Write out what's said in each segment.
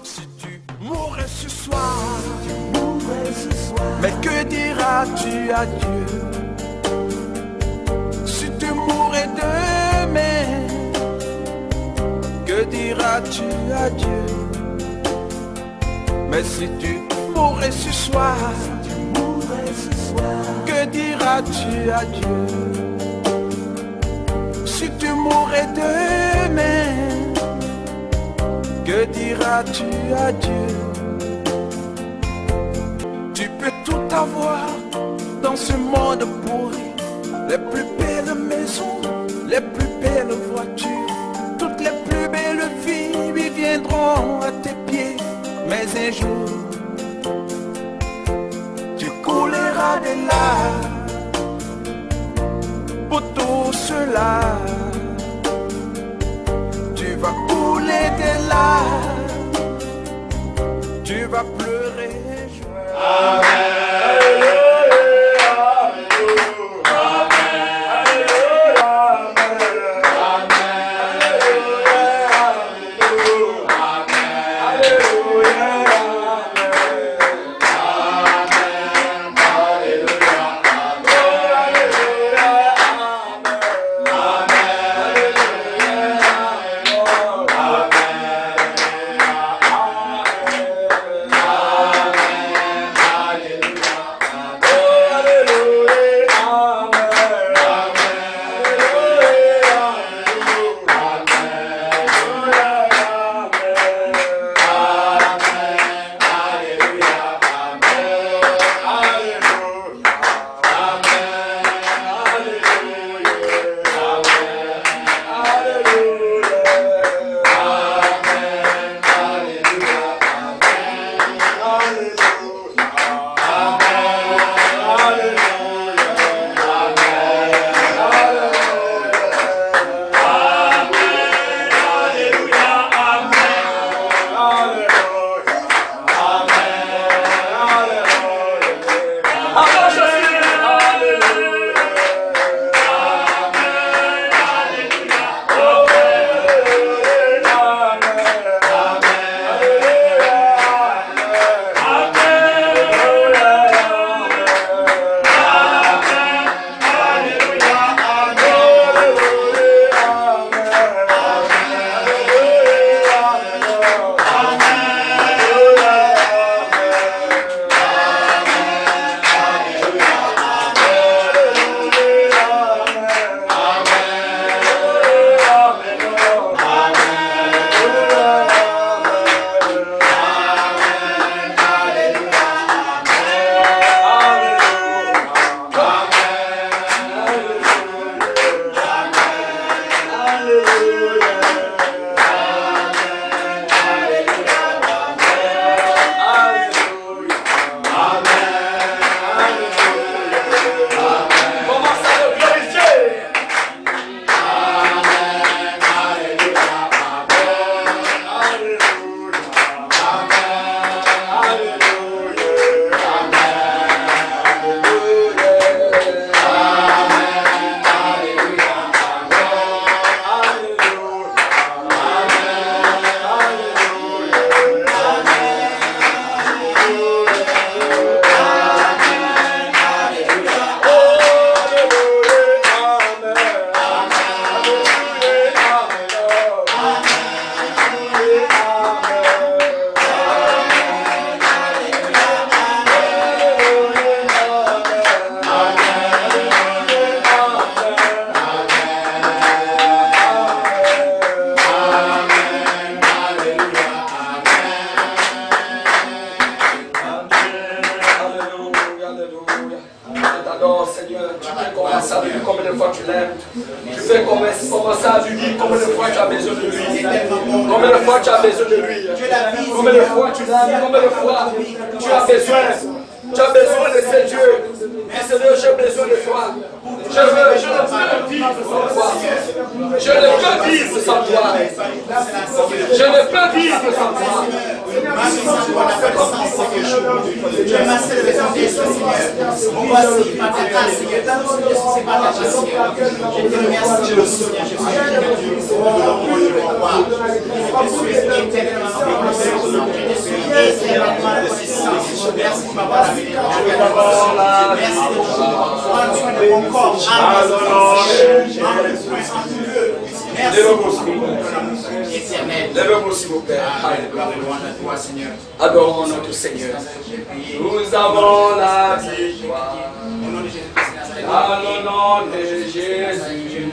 Si tu mourrais ce soir, mais que diras-tu à Dieu? Si tu mourrais demain, que diras-tu à Dieu? Mais si tu mourrais ce soir, que diras-tu à Dieu? Si tu mourrais demain, que diras-tu à Dieu? Tu peux tout avoir dans ce monde pourri, les plus belles maisons, les plus belles voitures, toutes les plus belles filles viendront à tes pieds. Mais un jour, tu couleras de larmes pour tout cela. Tu vas couler des larmes, tu vas pleurer. Amen. commencer à lui dire combien de fois tu as besoin de lui. Combien de fois tu as besoin de lui. Combien de fois tu l'as, combien de fois tu as besoin. Tu as besoin de ce Dieu. Dis Seigneur, j'ai besoin de toi. Je ne peux vivre sans toi. Je ne peux vivre sans toi. Je ne peux vivre sans toi. Tu as massé le besoin de Seigneur. On voici par ta grâce, Seigneur. C'est par ta grâce, Seigneur. Je te remercie, Seigneur Jésus. Je te remercie. papa. Merci de prendre soin de mon corps. Merci pour ton amour éternel. Lève-vous s'il vous plaît. Adorons notre Seigneur. Nous avons la victoire. Dans le nom de Jésus.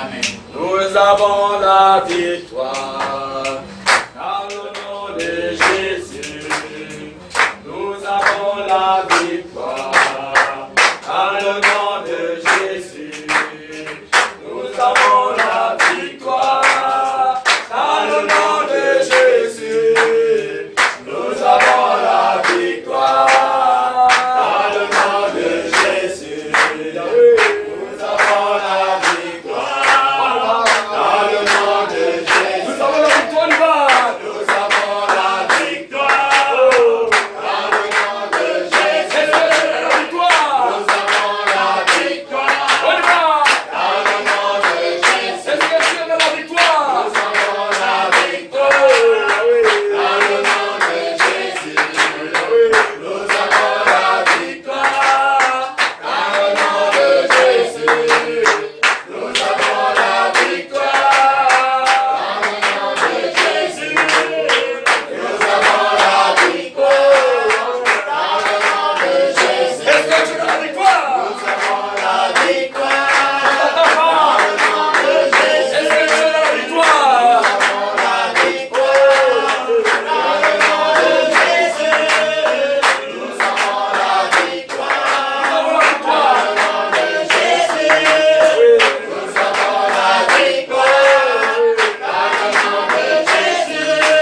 Amen. Nous avons la victoire. Dans le nom de Jésus. Nous avons la victoire. Dans le nom de Jésus. Nous avons la victoire. Dans le nom de Jésus. Nous avons la victoire. Dans le nom de Jésus. Nous avons la victoire. Dans le nom de Jésus. Nous avons la victoire. Nous avons la victoire. Dans le nom de Jésus. La victoire. Nous avons la victoire. On y va. Dans le nom de Jésus. Est-ce que tu as la victoire? Nous avons la victoire. Dans le nom de Jésus. Nous avons la victoire. Dans le nom de Jésus. Nous avons la victoire. Dans le nom de Jésus. Nous avons la victoire. Dans le nom de Jésus. Est-ce que tu as la victoire? Nous avons la victoire. Dans le nom de Jésus. Est-ce que tu as la victoire? Nous avons la victoire. Dans le nom de Jésus. Nous avons la victoire. Nous avons la victoire. Dans le nom de Jésus. Nous avons la victoire. Dans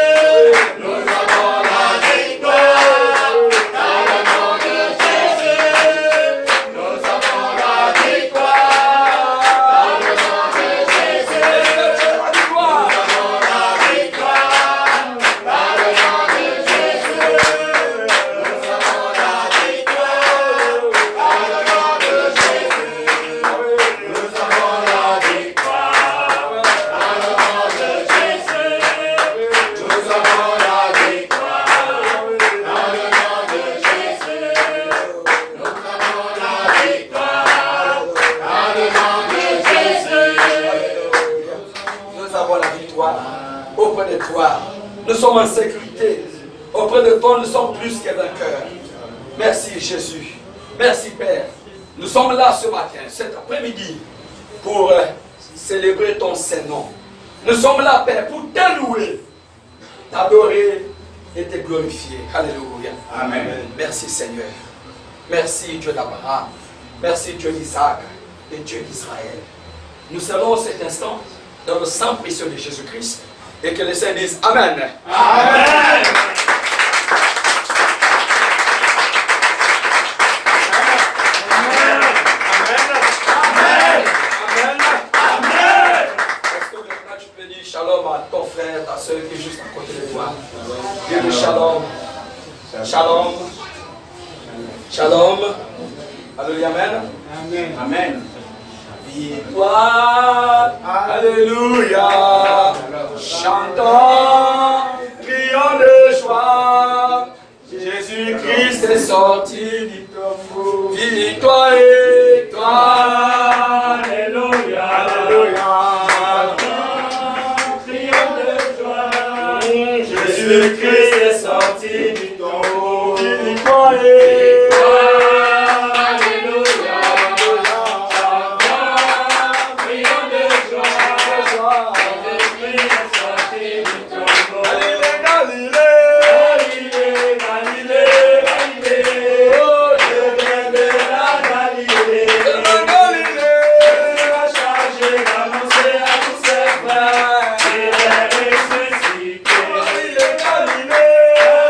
le nom de Jésus. Nous avons la victoire. Dans le nom de Jésus. Nous avons la victoire. Dans le nom de Jésus. Nous avons la victoire. Dans le nom de Jésus. Nous avons la victoire. Dans le nom de Jésus. Nous avons la victoire. Dans le nom de Jésus. Nous avons la victoire. Dans le nom de Jésus. Nous avons la victoire. Dans le nom de Jésus. Nous avons la victoire auprès de toi. Nous sommes en sécurité. Auprès de toi, nous sommes plus que vainqueurs. Merci Jésus. Merci Père. Nous sommes là ce matin, cet après-midi, pour célébrer ton Saint-Nom. Nous sommes là, Père, pour t'allouer, t'adorer et te glorifier. Alléluia. Amen. Merci Seigneur. Merci Dieu d'Abraham. Merci Dieu d'Isaac et Dieu d'Israël. Nous serons cet instant dans le sang précieux de Jésus-Christ et que les saints disent Amen. Amen. Est-ce que maintenant tu peux dire shalom à ton frère, ta soeur qui est juste à côté de toi? Dis shalom. Shalom. Shalom. Alléluia. Amen. Amen. Victoire. Alléluia. Chantons, crions de joie. Jésus-Christ est sorti du tombeau. Victoire et gloire. Alléluia. Alléluia. Crions de joie. Jésus-Christ est sorti du tombeau. Victoire et gloire. Alléluia. Chantons, crions de joie. Jésus-Christ est sorti du tombeau. Galilée, Galilée. Galilée, Galilée. Oh, je viens de la Galilée. Galilée. Va charger d'annoncer à tous ses frères qu'il est ressuscité. Galilée, Galilée.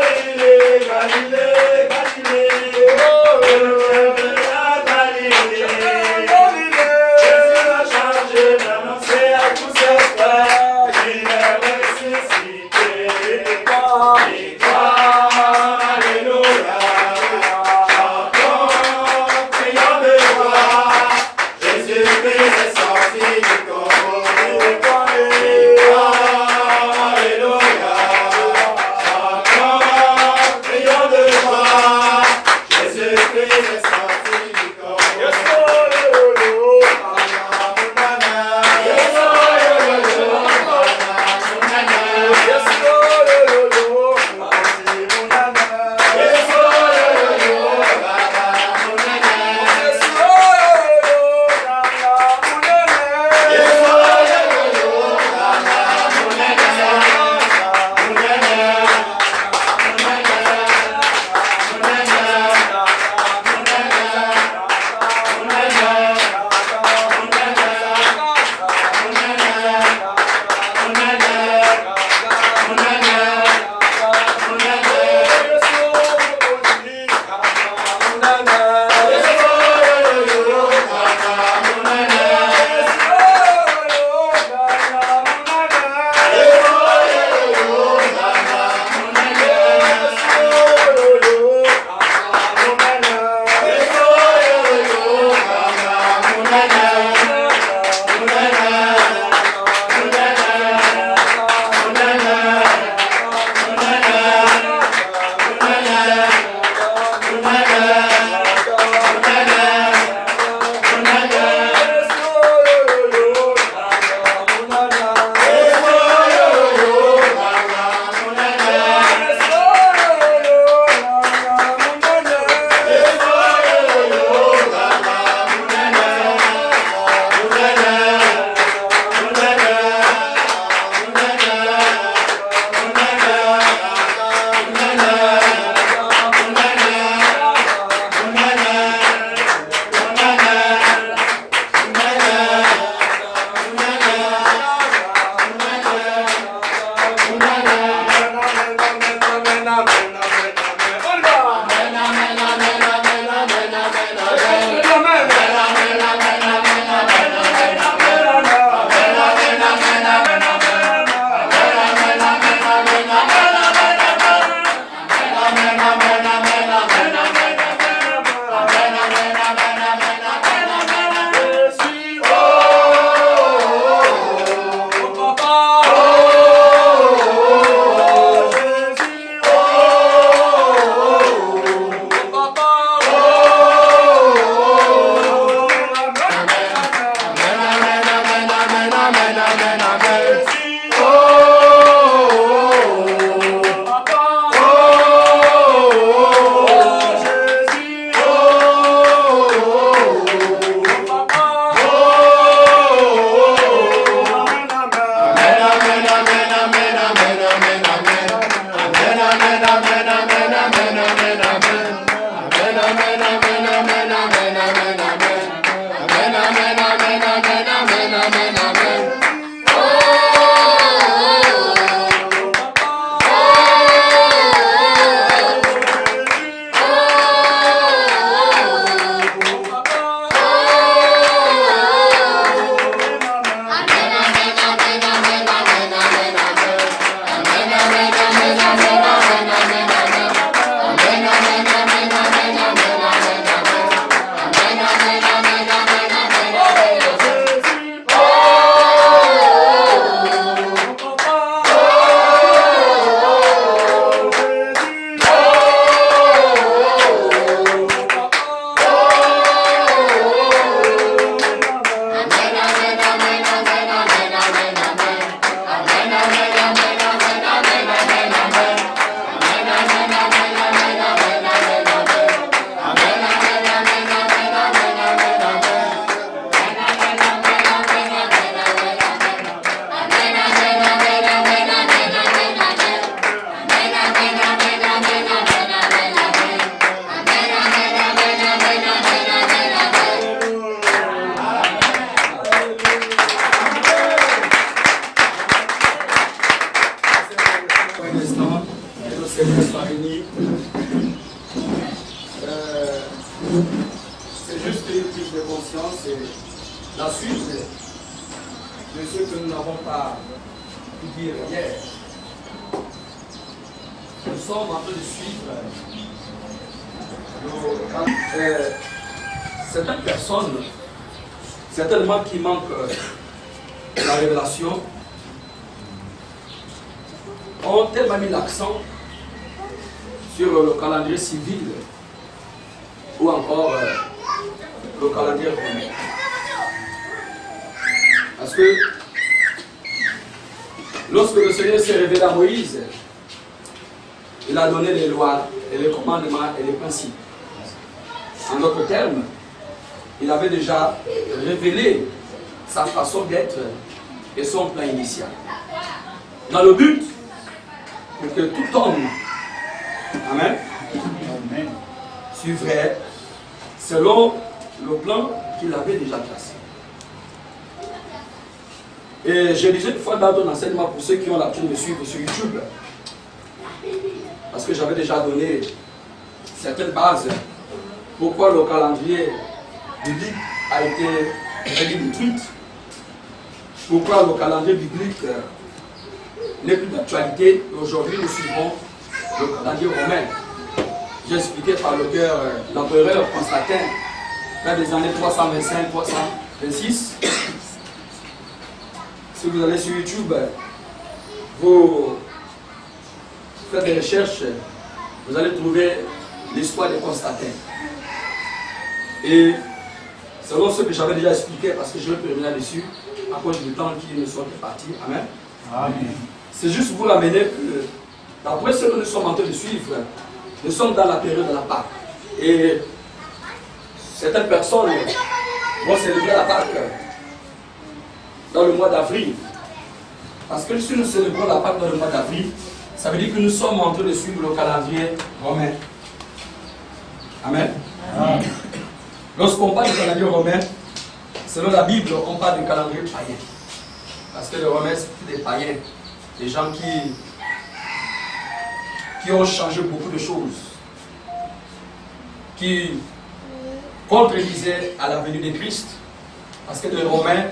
Seigneur soit béni. C'est juste une prise de conscience et la suite de ce que nous n'avons pas pu dire hier. Nous sommes en train de suivre certaines personnes, certainement qui manquent la révélation, ont tellement mis l'accent sur le calendrier civil ou encore le calendrier romain. Parce que lorsque le Seigneur s'est révélé à Moïse, il a donné les lois et les commandements et les principes. En d'autres termes, il avait déjà révélé sa façon d'être et son plan initial. Dans le but pour que tout homme, amen, suivrait selon le plan qu'il avait déjà tracé. Et je disais une fois dans un enseignement pour ceux qui ont l'habitude de me suivre sur YouTube, parce que j'avais déjà donné certaines bases pourquoi le calendrier biblique a été détruit, pourquoi le calendrier biblique n'est plus d'actualité. Aujourd'hui, nous suivons le calendrier romain. J'ai expliqué par l'empereur Constantin, dans les années 325-326. Si vous allez sur YouTube, vous faites des recherches, vous allez trouver l'histoire de Constantin. Et selon ce que j'avais déjà expliqué, parce que je vais revenir là-dessus, à cause du temps qui nous sont partis. Amen. Amen. C'est juste pour vous ramener que, d'après ce que nous sommes en train de suivre, nous sommes dans la période de la Pâque. Et certaines personnes vont célébrer la Pâque dans le mois d'avril. Parce que si nous célébrons la Pâque dans le mois d'avril, ça veut dire que nous sommes en train de suivre le calendrier romain. Amen. Amen. Lorsqu'on parle du calendrier romain, selon la Bible, on parle du calendrier païen. Parce que les Romains, c'est des païens. Des gens qui ont changé beaucoup de choses. Qui contredisaient à la venue de Christ. Parce que les Romains,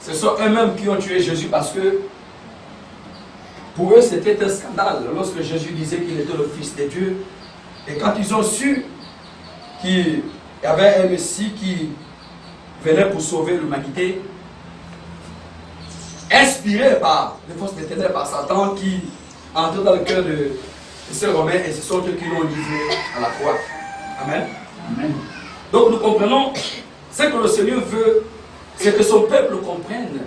ce sont eux-mêmes qui ont tué Jésus parce que pour eux c'était un scandale lorsque Jésus disait qu'il était le Fils de Dieu. Et quand ils ont su qu'il y avait un Messie qui venait pour sauver l'humanité, inspiré par les forces des ténèbres, par Satan qui entrait dans le cœur de ces Romains et ce sont eux qui l'ont livré à la croix. Amen. Amen. Donc nous comprenons ce que le Seigneur veut, c'est que son peuple comprenne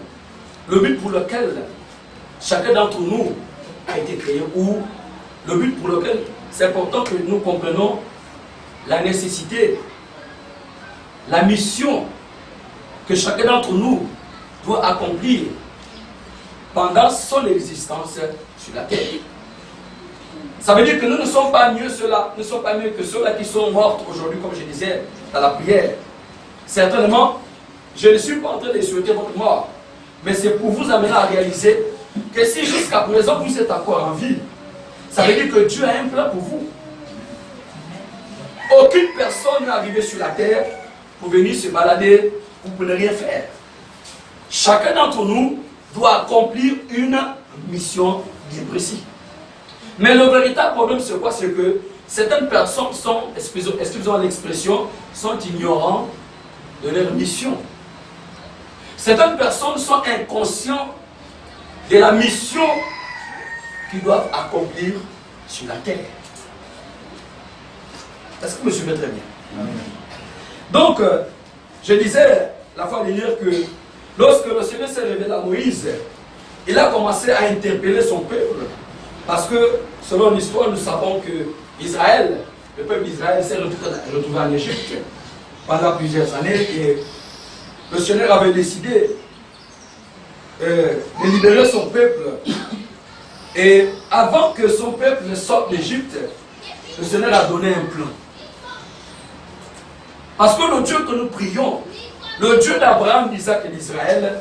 le but pour lequel chacun d'entre nous a été créé, ou le but pour lequel c'est important que nous comprenions la nécessité, la mission que chacun d'entre nous doit accomplir pendant son existence sur la terre. Ça veut dire que nous ne sommes pas mieux ceux-là, nous ne sommes pas mieux que ceux-là qui sont morts aujourd'hui, comme je disais dans la prière. Certainement, je ne suis pas en train de souhaiter votre mort, mais c'est pour vous amener à réaliser que si jusqu'à présent vous êtes encore en vie, ça veut dire que Dieu a un plan pour vous. Aucune personne n'est arrivée sur la terre pour venir se balader ou pour ne rien faire. Chacun d'entre nous doit accomplir une mission bien précise. Mais le véritable problème, c'est quoi? C'est que certaines personnes sont, excusez-moi l'expression, sont ignorants de leur mission. Certaines personnes sont inconscientes de la mission qu'ils doivent accomplir sur la terre. Est-ce que vous me suivez très bien? Donc, je disais la fois dernière que lorsque le Seigneur s'est révélé à Moïse, il a commencé à interpeller son peuple. Parce que, selon l'histoire, nous savons que Israël, le peuple d'Israël s'est retrouvé en Égypte pendant plusieurs années et le Seigneur avait décidé de libérer son peuple. Et avant que son peuple ne sorte d'Égypte, le Seigneur a donné un plan. Parce que le Dieu que nous prions, le Dieu d'Abraham, d'Isaac et d'Israël,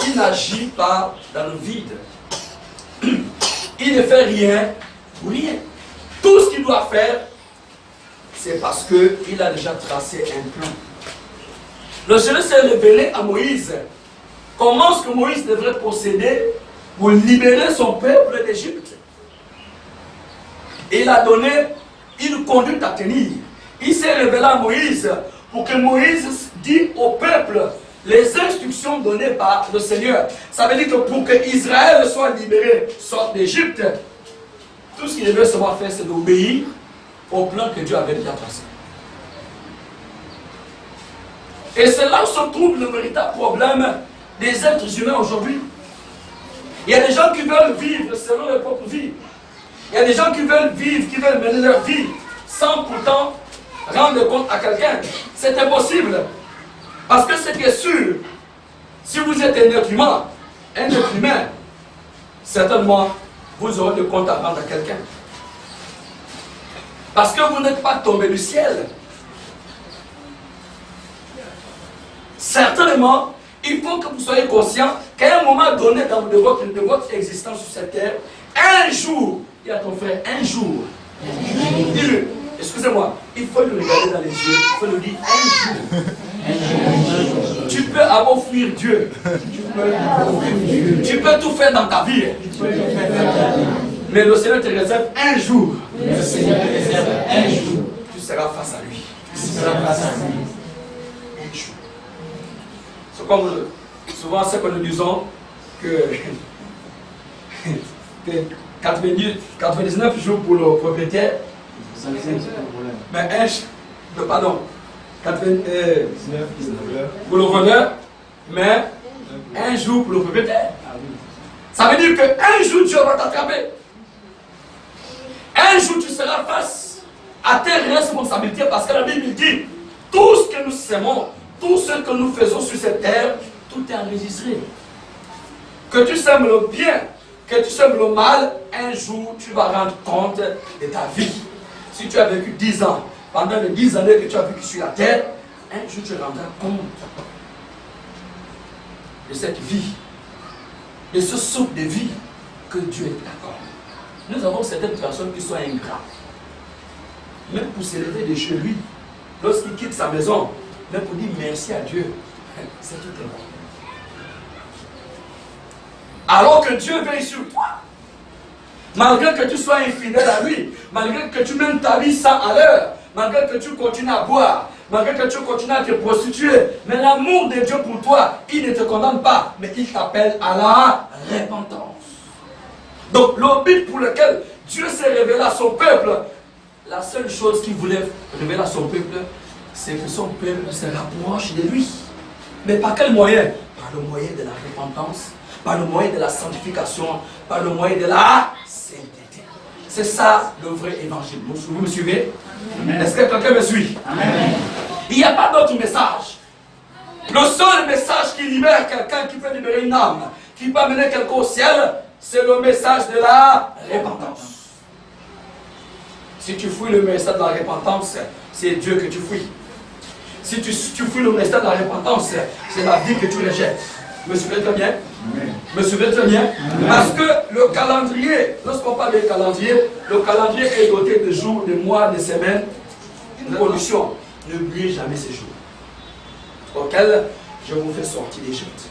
il n'agit pas dans le vide. Il ne fait rien pour rien. Tout ce qu'il doit faire, c'est parce qu'il a déjà tracé un plan. Le Seigneur s'est révélé à Moïse. Comment est-ce que Moïse devrait procéder pour libérer son peuple d'Égypte? Il a donné une conduite à tenir. Il s'est révélé à Moïse pour que Moïse dise au peuple les instructions données par le Seigneur. Ça veut dire que pour que Israël soit libéré, sorte d'Égypte, tout ce qu'il devait seulement faire, c'est d'obéir au plan que Dieu avait déjà tracé. Et c'est là où se trouve le véritable problème des êtres humains aujourd'hui. Il y a des gens qui veulent vivre selon leur propre vie. Il y a des gens qui veulent vivre, qui veulent mener leur vie sans pourtant rendre compte à quelqu'un. C'est impossible. Parce que c'est bien sûr, si vous êtes un être humain, certainement, vous aurez de compte à rendre à quelqu'un. Parce que vous n'êtes pas tombé du ciel. Certainement, il faut que vous soyez conscient qu'à un moment donné de votre existence sur cette terre, un jour, il y a ton frère, un jour, dis-le, excusez-moi, il faut le regarder dans les yeux, il faut le dire, un jour. Tu peux avoir fuir Dieu. Tu peux tout faire dans ta vie. Mais le Seigneur te réserve un jour. Le Seigneur te réserve un jour. Tu seras face à lui. Un jour. C'est comme souvent c'est que nous disons que 99 jours pour le propriétaire. Mais pardon. 99 pour le voleur, mais un jour pour le propriétaire. Ça veut dire qu'un jour Dieu va t'attraper. Un jour tu seras face à tes responsabilités parce que la Bible dit tout ce que nous semons, tout ce que nous faisons sur cette terre, tout est enregistré. Que tu sèmes le bien, que tu sèmes le mal, un jour tu vas rendre compte de ta vie. Si tu as vécu 10 ans, pendant les 10 années que tu as vécu sur la terre, un jour tu rendras compte de cette vie, de ce souffle de vie que Dieu est d'accord. Nous avons certaines personnes qui sont ingrates. Même pour s'élever de chez lui, lorsqu'il quitte sa maison, même pour dire merci à Dieu, c'est tout est bon. Alors que Dieu veille sur toi, malgré que tu sois infidèle à lui, malgré que tu mènes ta vie sans à l'heure, malgré que tu continues à boire, malgré que tu continues à te prostituer, mais l'amour de Dieu pour toi, il ne te condamne pas, mais il t'appelle à la repentance. Donc le but pour lequel Dieu s'est révélé à son peuple, la seule chose qu'il voulait révéler à son peuple, c'est que son peuple se rapproche de lui. Mais par quel moyen? Par le moyen de la repentance, par le moyen de la sanctification, par le moyen de la sainteté. C'est ça le vrai évangile. Vous me suivez? Est-ce que quelqu'un me suit? Amen. Il n'y a pas d'autre message. Le seul message qui libère quelqu'un, qui peut libérer une âme, qui peut amener quelqu'un au ciel, c'est le message de la repentance. Si tu fouilles le message de la repentance, c'est Dieu que tu fouilles. Si tu fouilles le message de la repentance, c'est la vie que tu rejettes. Me suivez très bien? Me suivez très bien? Parce que le calendrier, lorsqu'on parle de calendrier, le calendrier est doté de jours, de mois, de semaines, de conditions. N'oubliez jamais ces jours auxquels je vous fais sortir d'Égypte.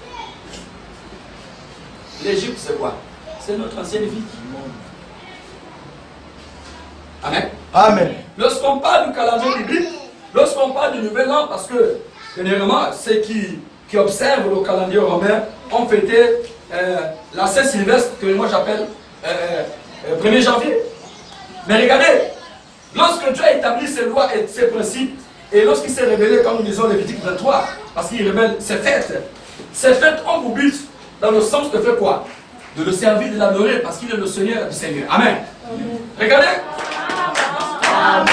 L'Égypte, c'est quoi? C'est notre ancienne vie. Amen. Amen. Lorsqu'on parle du calendrier biblique, lorsqu'on parle du nouvel an, parce que généralement, ceux qui observent le calendrier romain ont fêté la Saint-Sylvestre, que moi j'appelle 1er janvier. Mais regardez, lorsque Dieu a établi ses lois et ses principes, et lorsqu'il s'est révélé, comme nous disons Lévitique 23, parce qu'il révèle ses fêtes ont pour but, dans le sens de faire quoi? De le servir, de l'adorer, parce qu'il est le Seigneur du Seigneur. Amen. Amen. Regardez. Amen.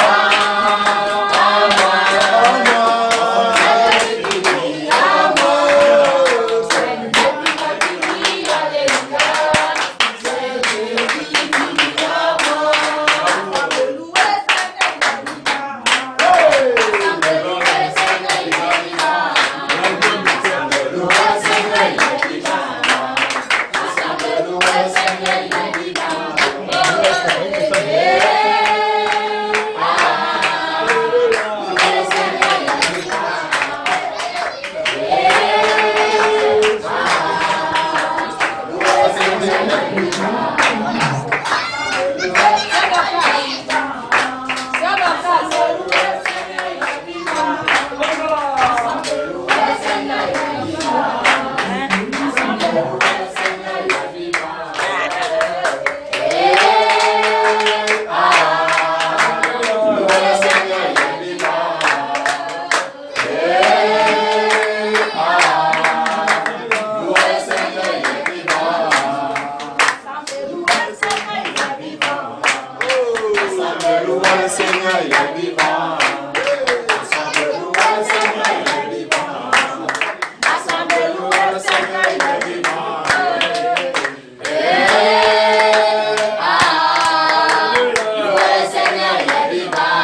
le Seigneur, il est vivant. Assemblez-nous, le Seigneur, il est vivant. Assemblez-nous, le Seigneur, il est vivant. Le Seigneur, il est vivant.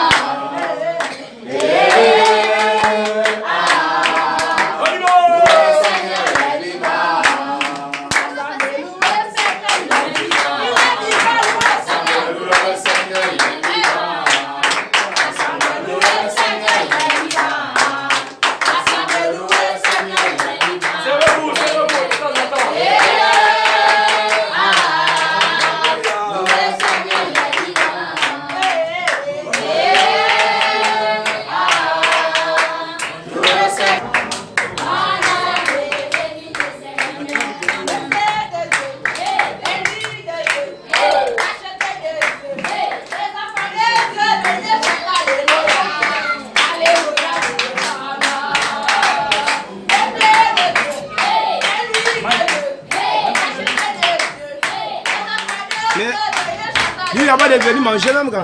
Il n'y a pas de venir manger même quand.